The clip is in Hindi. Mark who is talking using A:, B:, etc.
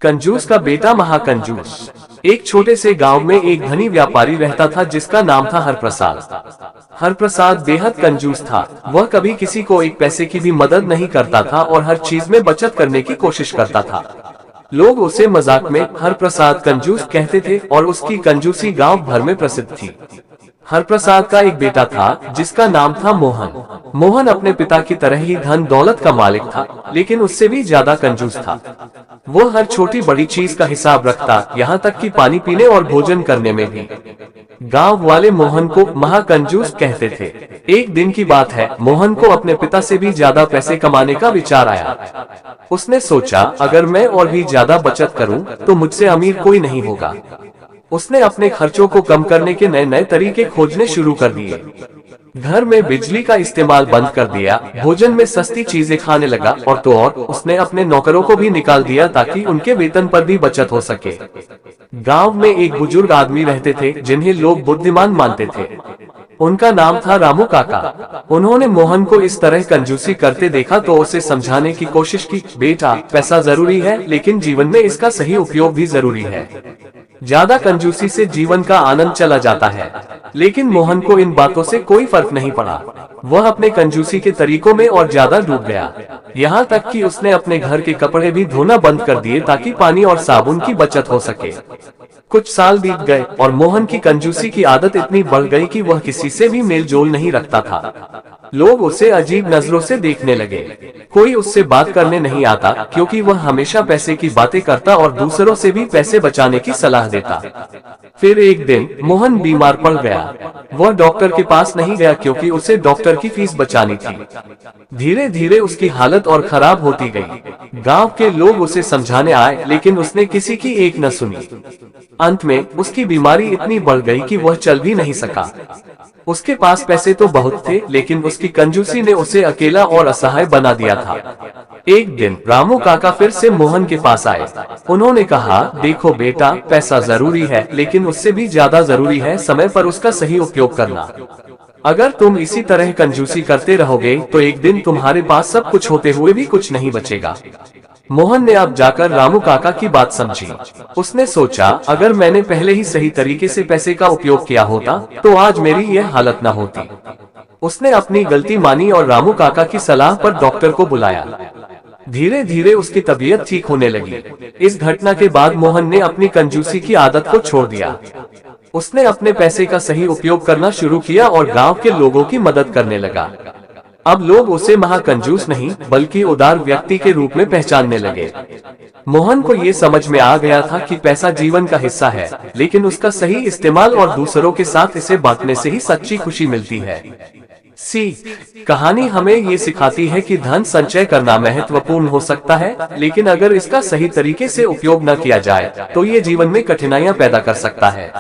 A: कंजूस का बेटा महाकंजूस। एक छोटे से गांव में एक धनी व्यापारी रहता था जिसका नाम था हरप्रसाद। हरप्रसाद बेहद कंजूस था। वह कभी किसी को एक पैसे की भी मदद नहीं करता था और हर चीज में बचत करने की कोशिश करता था। लोग उसे मजाक में हरप्रसाद कंजूस कहते थे और उसकी कंजूसी गांव भर में प्रसिद्ध थी। हरप्रसाद का एक बेटा था जिसका नाम था मोहन। मोहन अपने पिता की तरह ही धन दौलत का मालिक था, लेकिन उससे भी ज्यादा कंजूस था। वो हर छोटी बड़ी चीज का हिसाब रखता, यहाँ तक कि पानी पीने और भोजन करने में भी। गांव वाले मोहन को महाकंजूस कहते थे। एक दिन की बात है, मोहन को अपने पिता से भी ज्यादा पैसे कमाने का विचार आया। उसने सोचा, अगर मैं और भी ज्यादा बचत करूं, तो मुझसे अमीर कोई नहीं होगा। उसने अपने खर्चों को कम करने के नए नए तरीके खोजने शुरू कर दिए। घर में बिजली का इस्तेमाल बंद कर दिया, भोजन में सस्ती चीजें खाने लगा और उसने अपने नौकरों को भी निकाल दिया ताकि उनके वेतन पर भी बचत हो सके। गांव में एक बुजुर्ग आदमी रहते थे जिन्हें लोग बुद्धिमान मानते थे। उनका नाम था रामू काका। उन्होंने मोहन को इस तरह कंजूसी करते देखा तो उसे समझाने की कोशिश की, बेटा पैसा जरूरी है, लेकिन जीवन में इसका सही उपयोग भी जरूरी है। ज्यादा कंजूसी से जीवन का आनंद चला जाता है। लेकिन मोहन को इन बातों से कोई फर्क नहीं पड़ा। वह अपने कंजूसी के तरीकों में और ज्यादा डूब गया। यहाँ तक कि उसने अपने घर के कपड़े भी धोना बंद कर दिए ताकि पानी और साबुन की बचत हो सके। कुछ साल बीत गए और मोहन की कंजूसी की आदत इतनी बढ़ गई कि वह किसी से भी मेल जोल नहीं रखता था। लोग उसे अजीब नजरों से देखने लगे। कोई उससे बात करने नहीं आता क्योंकि वह हमेशा पैसे की बातें करता और दूसरों से भी पैसे बचाने की सलाह देता। फिर एक दिन मोहन बीमार पड़ गया। वह डॉक्टर के पास नहीं गया क्योंकि उसे डॉक्टर की फीस बचानी थी। धीरे धीरे उसकी हालत और खराब होती गई। गांव के लोग उसे समझाने आए, लेकिन उसने किसी की एक न सुनी। अंत में उसकी बीमारी इतनी बढ़ गई कि वह चल भी नहीं सका। उसके पास पैसे तो बहुत थे, लेकिन उसकी कंजूसी ने उसे अकेला और असहाय बना दिया था। एक दिन रामू काका फिर से मोहन के पास आए। उन्होंने कहा, देखो बेटा, पैसा जरूरी है, लेकिन उससे भी ज्यादा जरूरी है समय पर उसका सही उपयोग करना। अगर तुम इसी तरह कंजूसी करते रहोगे तो एक दिन तुम्हारे पास सब कुछ होते हुए भी कुछ नहीं बचेगा। मोहन ने अब जाकर रामू काका की बात समझी। उसने सोचा, अगर मैंने पहले ही सही तरीके से पैसे का उपयोग किया होता तो आज मेरी यह हालत न होती। उसने अपनी गलती मानी और रामू काका की सलाह पर डॉक्टर को बुलाया। धीरे धीरे उसकी तबीयत ठीक होने लगी। इस घटना के बाद मोहन ने अपनी कंजूसी की आदत को छोड़ दिया। उसने अपने पैसे का सही उपयोग करना शुरू किया और गांव के लोगों की मदद करने लगा। अब लोग उसे महाकंजूस नहीं बल्कि उदार व्यक्ति के रूप में पहचानने लगे। मोहन को ये समझ में आ गया था कि पैसा जीवन का हिस्सा है, लेकिन उसका सही इस्तेमाल और दूसरों के साथ इसे बांटने से ही सच्ची खुशी मिलती है। कहानी हमें ये सिखाती है कि धन संचय करना महत्वपूर्ण हो सकता है, लेकिन अगर इसका सही तरीके से उपयोग न किया जाए तो ये जीवन में कठिनाइयां पैदा कर सकता है।